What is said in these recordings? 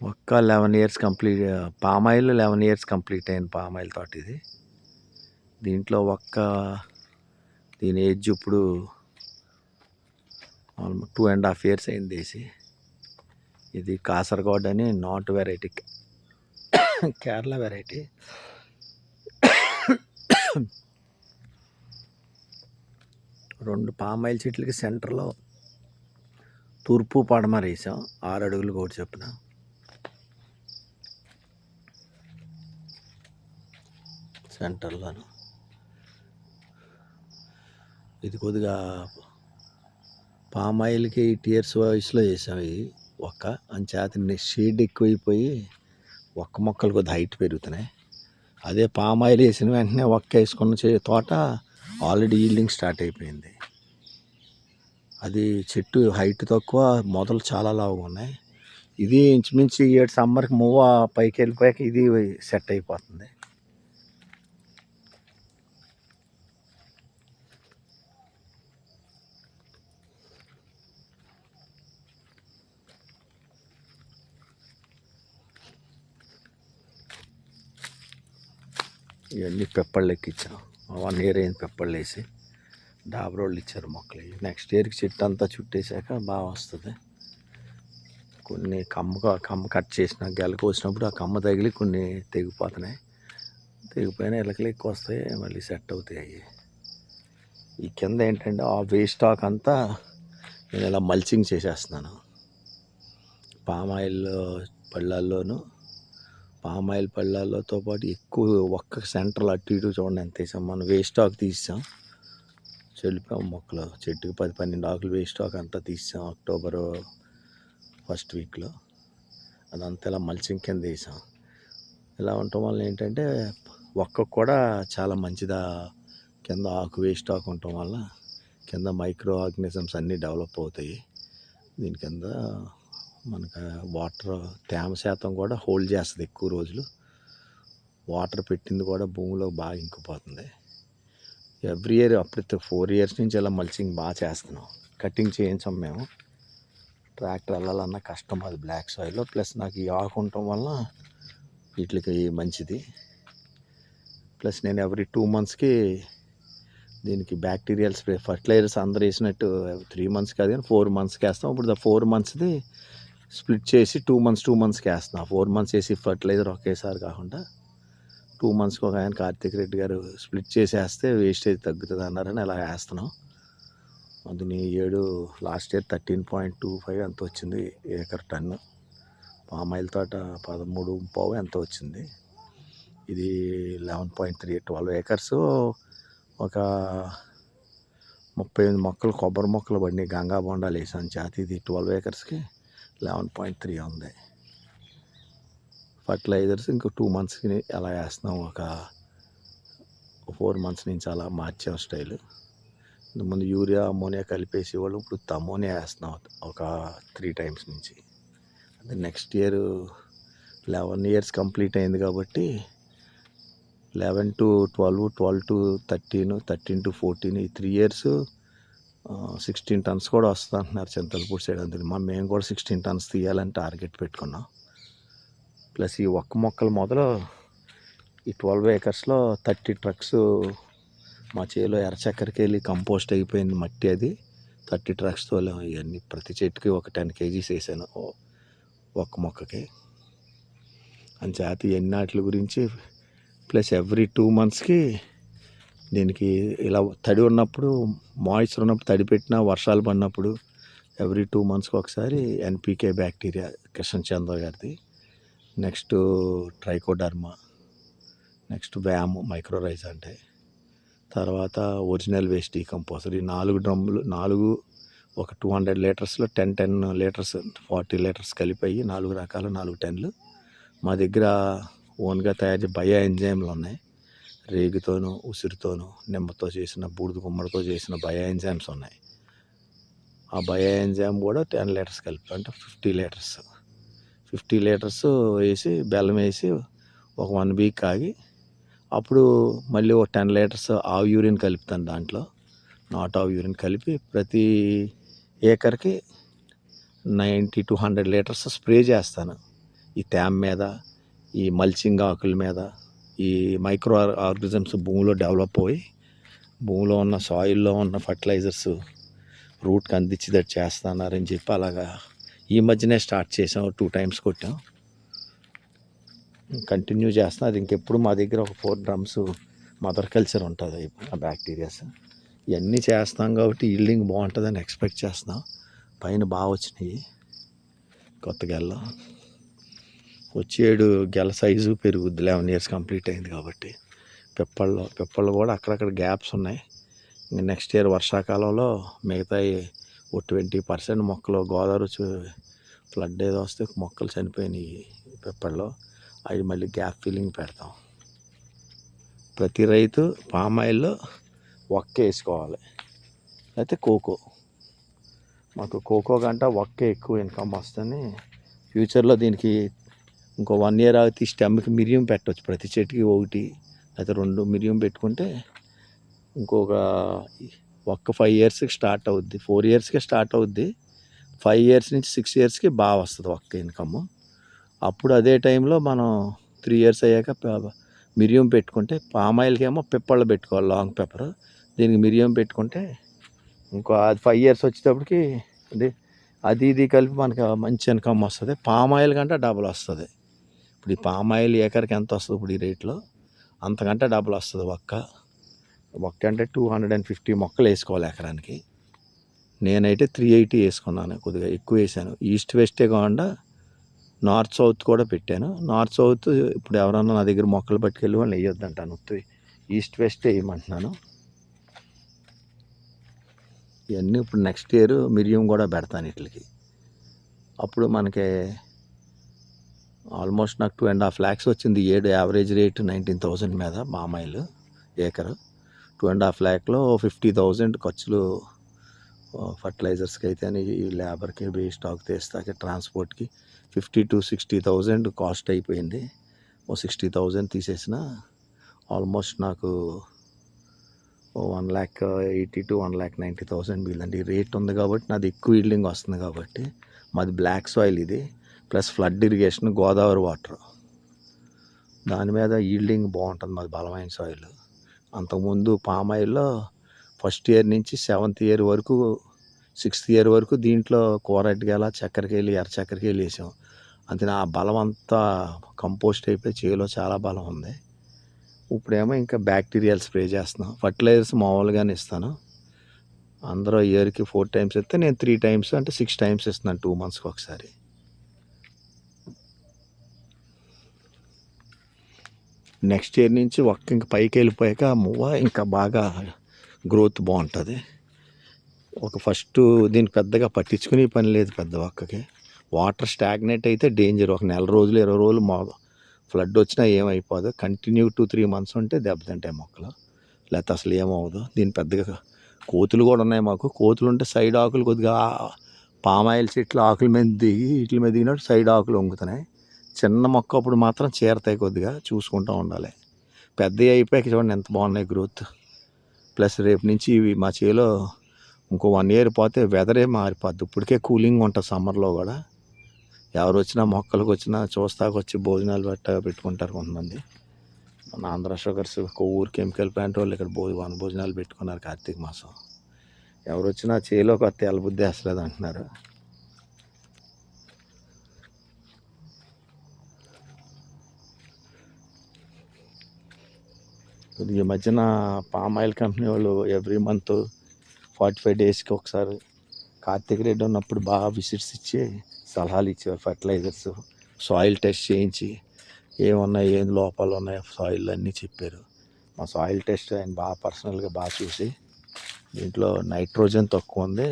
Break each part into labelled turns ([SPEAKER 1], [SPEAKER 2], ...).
[SPEAKER 1] ఒక్క 11 years complete palm oil 11 years complete అయిన palm oil తోట ఇది. దీంట్లో దీని ఏజ్ ఇప్పుడు ఆల్మోస్ట్ 2.5 ఇయర్స్ అయింది వేసి. ఇది కాసర్గోడ్ అని నాట్ వెరైటీ, కేరళ వెరైటీ. రెండు పామాయిల్ చెట్లకి సెంటర్లో తూర్పు పడమర వేసాం, 6 అడుగులు కోటి చొప్పున. సెంటర్లోను ఇది కొద్దిగా పామాయిల్కి 8 ఇయర్స్ వయసులో వేసాం. ఇది అంచేత షేడ్ ఎక్కువైపోయి మొక్కలు కొద్దిగా హైట్ పెరుగుతున్నాయి. అదే పామాయిల్ వేసిన వెంటనే వేసుకున్న తోట ఆల్రెడీ ఈల్డింగ్ స్టార్ట్ అయిపోయింది. అది చెట్టు హైట్ తక్కువ, మొదలు చాలా లావుగా ఉన్నాయి. ఇది ఇంచుమించు 7 సమ్మర్కి పైకి వెళ్ళిపోయాక ఇది సెట్ అయిపోతుంది. ఇవన్నీ పెప్పళ్ళు ఎక్కించాం. 1 ఇయర్ అయిన పెప్పళ్ళు వేసి డాబరోళ్ళు ఇచ్చారు మొక్కలు. నెక్స్ట్ ఇయర్కి చెట్టు అంతా చుట్టేసాక బాగా వస్తుంది. కొన్ని కమ్మ కట్ చేసిన గెల కోసినప్పుడు ఆ కమ్మ తగిలి కొన్ని తెగిపోతున్నాయి. తెగిపోయినా ఇళ్ళకి ఎక్కువ వస్తాయి, మళ్ళీ సెట్ అవుతాయి. ఈ కింద ఏంటంటే ఆ వేస్ట్ స్టాక్ అంతా నేను ఇలా మల్చింగ్ చేసేస్తున్నాను. పామాయిల్ పళ్ళాలతో పాటు ఎక్కువ ఒక్క సెంటర్లో అటు ఇటు చూడండి ఎంత వేసాం. మనం వేస్ట్ స్టాక్ తీసాం, చెల్లిపాం మొక్కలు చెట్టుకి 10-12 ఆకులు వేస్ట్ స్టాక్ అంతా తీసాం అక్టోబర్ 1st వీక్లో. అదంతా ఇలా మల్చింగ్ కింద వేసాం. ఇలా ఉండటం వల్ల ఏంటంటే కూడా చాలా మంచిదా. కింద ఆకు వేస్ట్ స్టాక్ ఉండటం వల్ల కింద మైక్రో ఆర్గానిజమ్స్ అన్నీ డెవలప్ అవుతాయి. దీని కింద మనకు వాటర్ తేమ శాతం కూడా హోల్డ్ చేస్తుంది ఎక్కువ రోజులు. వాటర్ పెట్టింది కూడా భూమిలో బాగా ఇంకిపోతుంది. ఎవ్రీ ఇయర్ అప్పుడు 4 ఇయర్స్ నుంచి ఇలా మల్చింగ్ బాగా చేస్తున్నాం. కటింగ్ చేయించాం మేము. ట్రాక్టర్ వెళ్ళాలన్నా కష్టం, అది బ్లాక్ సాయిల్లో. ప్లస్ నాకు ఈ ఆకు ఉండటం వల్ల వీటికి మంచిది. ప్లస్ నేను ఎవ్రీ 2 మంత్స్కి దీనికి బ్యాక్టీరియల్ స్ప్రే, ఫర్టిలైజర్స్ అందరూ వేసినట్టు 3 మంత్స్కి కాదు కానీ 4 మంత్స్కి వేస్తాం. ఇప్పుడు 4 మంత్స్ది స్ప్లిట్ చేసి 2 మంత్స్కి వేస్తున్నాం. 4 మంత్స్ వేసి ఫర్టిలైజర్ ఒకేసారి కాకుండా 2 మంత్స్కి ఒక ఆయన కార్తీక్ రెడ్డి గారు స్ప్లిట్ చేసి వేస్తే వేస్టేజ్ తగ్గుతుంది అన్నారని అలా వేస్తున్నాం. అందుని లాస్ట్ ఇయర్ 13.25 ఎంత వచ్చింది ఏకర్ టన్ను. పామాయిల్ తోట 13.5 ఎంత వచ్చింది. ఇది 11.3 12 ఏకర్స్. ఒక 38 మొక్కలు కొబ్బరి మొక్కలు పడినాయి. గంగా బొండాలు వేసాను చేతి. ఇది 12 ఏకర్స్కి 11.3 ఉంది. ఫర్టిలైజర్స్ ఇంకో 2 మంత్స్కి అలా వేస్తున్నాం. ఒక 4 మంత్స్ నుంచి అలా మార్చాం స్టైల్. ముందు యూరియా అమోనియా కలిపేసి వాళ్ళు ఇప్పుడు అమోనియా వేస్తున్నాం ఒక 3 టైమ్స్ నుంచి. అదే నెక్స్ట్ ఇయర్ 11 ఇయర్స్ కంప్లీట్ అయింది కాబట్టి 11 to 12, 12 to 13, 13 to 14 ఈ 3 ఇయర్స్ 16 టన్స్ కూడా వస్తుంది అంటున్నారు చింతలపూడి సైడ్. అందుకు మేము కూడా 16 టన్స్ తీయాలని టార్గెట్ పెట్టుకున్నాం. ప్లస్ ఈ మొక్కలు మొదలు ఈ 12 ఏకర్స్లో 30 ట్రక్స్ మా చేలో ఎర్రచక్కరికి వెళ్ళి కంపోస్ట్ అయిపోయింది మట్టి. అది 30 ట్రక్స్తో ఇవన్నీ ప్రతి చెట్టుకి ఒక 10 kgs వేసాను ఒక్క మొక్కకి. అంచేత ఎన్నాటి గురించి ప్లస్ ఎవ్రీ 2 మంత్స్కి దీనికి ఇలా తడి ఉన్నప్పుడు, మాయిశ్చర్ ఉన్నప్పుడు తడి పెట్టినా, వర్షాలు పడినప్పుడు ఎవ్రీ 2 మంత్స్కి ఒకసారి ఎన్పికే బ్యాక్టీరియా కిషన్ చంద్ర గారిది, నెక్స్ట్ ట్రైకోడర్మా, నెక్స్ట్ వ్యామ్ మైక్రోరైజ్ అంటే, తర్వాత ఒరిజినల్ వేస్ట్ డీకంపోజర్. ఈ 4 డ్రమ్ములు ఒక 200 లీటర్స్లో 10 లీటర్స్ 40 లీటర్స్ కలిపాయి. 4 రకాల 4 టన్నులు. మా దగ్గర ఓన్గా తయారు బయో ఎంజైమ్లు ఉన్నాయి. రేగితోనూ, ఉసిరితోనూ, నిమ్మతో చేసిన, బూడిద గుమ్మడితో చేసిన బయో ఎంజైమ్స్ ఉన్నాయి. ఆ బయో ఎంజైమ్ కూడా 10 లీటర్స్ కలిపి అంటే 50 లీటర్స్ వేసి బెల్లం వేసి ఒక 1 వీక్ ఆగి అప్పుడు మళ్ళీ ఒక 10 లీటర్స్ ఆవు యూరిన్ కలుపుతాను. దాంట్లో నాట్ ఆవు యూరిన్ కలిపి ప్రతి ఏకర్కి 90 to 100 లీటర్స్ స్ప్రే చేస్తాను. ఈ తేమ మీద, ఈ మల్చింగ్ ఆకుల మీద, ఈ మైక్రో ఆర్గానిజమ్స్ భూమిలో డెవలప్ అయ్యి భూమిలో ఉన్న సాయిల్లో ఉన్న ఫర్టిలైజర్స్ రూట్కి అందించేటట్టు చేస్తున్నారని చెప్పి అలాగా ఈ మధ్యనే స్టార్ట్ చేసాం. 2 times కొట్టాం. కంటిన్యూ చేస్తాం. అది ఇంకెప్పుడు మా దగ్గర ఒక 4 drums మదర్ కల్చర్ ఉంటుంది. ఆ బ్యాక్టీరియాస్ ఇవన్నీ చేస్తాం కాబట్టి ఈల్డింగ్ బాగుంటుందని ఎక్స్పెక్ట్ చేస్తున్నాం. పైన బాగా వచ్చినాయి. కొత్త గెల్ల వచ్చేడు గెల సైజు పెరుగుద్ది. 11 years కంప్లీట్ అయింది కాబట్టి. పిప్పళ్ళు కూడా అక్కడక్కడ గ్యాప్స్ ఉన్నాయి. నెక్స్ట్ ఇయర్ వర్షాకాలంలో మిగతా ఓ 20% మొక్కలు గోదావరి ఫ్లడ్ ఏదో వస్తే మొక్కలు చనిపోయినాయి పిప్పల్లో. అవి మళ్ళీ గ్యాప్ ఫిల్లింగ్ పెడతాం. ప్రతి రైతు పామాయిల్లో ఒక్క వేసుకోవాలి. అయితే కోకో, మాకు కోకో కంటే ఒక్కే ఎక్కువ ఇన్కమ్ వస్తుంది. ఫ్యూచర్లో దీనికి ఇంకో 1 year ఆగితే స్టెమ్కి మిరియం పెట్టవచ్చు. ప్రతి చెట్టుకి 1 అయితే 2 మిరియం పెట్టుకుంటే ఇంకొక 5 yearsకి స్టార్ట్ అవుద్ది. 4 yearsకే స్టార్ట్ అవుద్ది. 5 years నుంచి 6 yearsకి బాగా వస్తుంది ఒక్క ఇన్కమ్. అప్పుడు అదే టైంలో మనం 3 years అయ్యాక మిరియం పెట్టుకుంటే, పామాయిల్కి ఏమో పిప్పళ్ళు పెట్టుకోవాలి, లాంగ్ పెప్పర్. దీనికి మిరియం పెట్టుకుంటే ఇంకో 5 years వచ్చేటప్పటికి ఇది కలిపి మనకు మంచి ఇన్కమ్ వస్తుంది. పామాయిల్ కంటే డబుల్ వస్తుంది. ఇప్పుడు ఈ పామాయిల్ ఏకర్కి ఎంత వస్తుంది ఇప్పుడు ఈ రేట్లో, అంతకంటే డబుల్ వస్తుంది. ఒక్క అంటే 250 మొక్కలు వేసుకోవాలి ఎకరానికి. నేనైతే 380 వేసుకున్నాను. కొద్దిగా ఎక్కువ వేసాను. ఈస్ట్ వెస్టే కాకుండా నార్త్ సౌత్ కూడా పెట్టాను. నార్త్ సౌత్ ఇప్పుడు ఎవరన్నా నా దగ్గర మొక్కలు పట్టుకెళ్ళి వాళ్ళు వేయొద్దంటాను. ఈస్ట్ వెస్టే వేయమంటున్నాను. ఇవన్నీ ఇప్పుడు నెక్స్ట్ ఇయర్ మిరియం కూడా పెడతాను వీటికి. అప్పుడు మనకి ఆల్మోస్ట్ నాకు 2.5 lakhs వచ్చింది. యావరేజ్ రేట్ 19,000 మీద పామాయిల్ ఏకరు. 2.5 lakhలో 50,000 ఖర్చులు ఫర్టిలైజర్స్కి అయితే, ఈ లేబర్కి, బేస్ స్టాక్ తీస్తాకి, ట్రాన్స్పోర్ట్కి 50,000 to 60,000 కాస్ట్ అయిపోయింది. 60,000 తీసేసిన ఆల్మోస్ట్ నాకు 1,80,000 to 1,90,000 మిగిలింది. రేట్ ఉంది కాబట్టి నాది ఎక్కువ ఈల్డింగ్ వస్తుంది కాబట్టి. మాది బ్లాక్ సాయిల్ ఇది, plus flood irrigation, Godavari water, దాని మీద ఈల్డింగ్ బాగుంటుంది. మాది బలమైన సాయిల్. అంతకుముందు పామాయిల్లో ఫస్ట్ ఇయర్ నుంచి 7th year వరకు, 6th year వరకు దీంట్లో కూరటికాయల, చక్కెరకేళి, ఎర్ర చక్కెరకేళి వేసాం. అంతే. ఆ బలం అంతా కంపోస్ట్ అయిపోయి చేలో చాలా బలం ఉంది. ఇప్పుడేమో ఇంకా బ్యాక్టీరియల్ స్ప్రే చేస్తున్నాం. ఫర్టిలైజర్స్ మామూలుగానే ఇస్తాను. అందరూ ఇయర్కి 4 times ఇస్తే నేను 3 times అంటే 6 times ఇస్తున్నాను 2 monthsకి ఒకసారి. నెక్స్ట్ ఇయర్ నుంచి ఇంక పైకి వెళ్ళిపోయాక ఇంకా బాగా గ్రోత్ బాగుంటుంది. ఫస్ట్ దీనికి పెద్దగా పట్టించుకునే పని లేదు. పెద్ద ఒక్కకి వాటర్ స్టాగ్నేట్ అయితే డేంజర్. 1 నెల రోజులు 20 రోజులు ఫ్లడ్ వచ్చినా ఏమైపోదు. కంటిన్యూ 2-3 months ఉంటే దెబ్బతింటాయి మొక్కలు, లేకపోతే అసలు ఏమవుదు. దీని పెద్దగా కోతులు కూడా ఉన్నాయి మాకు. కోతులు ఉంటే సైడ్ ఆకులు కొద్దిగా పామాయిల్ చెట్లు ఆకుల మీద దిగి వీటి మీద దిగినట్టు సైడ్ ఆకులు వంగుతున్నాయి. చిన్న మొక్క అప్పుడు మాత్రం చేరతాయి. కొద్దిగా చూసుకుంటూ ఉండాలి. పెద్దవి అయిపోయాక చూడండి ఎంత బాగున్నాయి గ్రోత్. ప్లస్ రేపు నుంచి ఇవి మా చేలో ఇంకో 1 year పోతే వెదరే మారిపోద్ది. ఇప్పటికే కూలింగ్ ఉంటుంది సమ్మర్లో కూడా. ఎవరు వచ్చినా మొక్కలకు వచ్చినా చూస్తాకొచ్చి భోజనాలు పెట్టుకుంటారు కొంతమంది. మన Andhra sugars Kovvur chemical plant వాళ్ళు ఇక్కడ భోజనాలు పెట్టుకున్నారు కార్తీక మాసం. ఎవరు వచ్చినా చేలో కొత్త ఎలబుద్ధి వేస్తలేదు అంటున్నారు. ఈ మధ్యన పామాయిల్ కంపెనీ వాళ్ళు ఎవ్రీ మంత్ 45 daysకి ఒకసారి కార్తీక రెడ్డి ఉన్నప్పుడు బాగా విజిట్స్ ఇచ్చి సలహాలు ఇచ్చేవారు. ఫర్టిలైజర్స్, సాయిల్ టెస్ట్ చేయించి ఏమున్నాయి, ఏం లోపాలు ఉన్నాయో సాయిల్ అన్నీ చెప్పారు. మా సాయిల్ టెస్ట్ ఆయన బాగా పర్సనల్గా బాగా చూసి దీంట్లో నైట్రోజన్ తక్కువ ఉంది,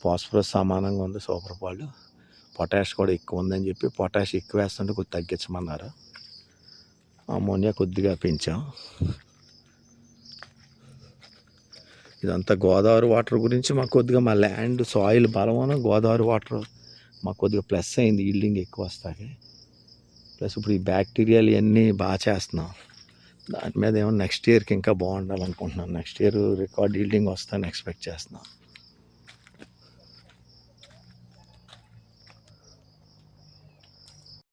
[SPEAKER 1] ఫాస్ఫరస్ సమానంగా ఉంది, సూపర్ పాలు, పొటాష్ కూడా ఎక్కువ ఉందని చెప్పి పొటాష్ ఎక్కువ వేస్తుంటే కొద్దిగా తగ్గించమన్నారు. అమోనియా కొద్దిగా పెంచాం. ఇదంతా గోదావరి వాటర్ గురించి మాకు కొద్దిగా మా ల్యాండ్ సాయిల్ బలమైన గోదావరి వాటర్ మాకు కొద్దిగా ప్లస్ అయింది. ఈల్డింగ్ ఎక్కువ వస్తాయి. ప్లస్ ఇప్పుడు ఈ బ్యాక్టీరియాలు ఇవన్నీ బాగా చేస్తున్నాం. దాని మీద ఏమో నెక్స్ట్ ఇయర్కి ఇంకా బాగుండాలనుకుంటున్నాను. నెక్స్ట్ ఇయర్ రికార్డ్ ఈల్డింగ్ వస్తాను ఎక్స్పెక్ట్ చేస్తున్నాను.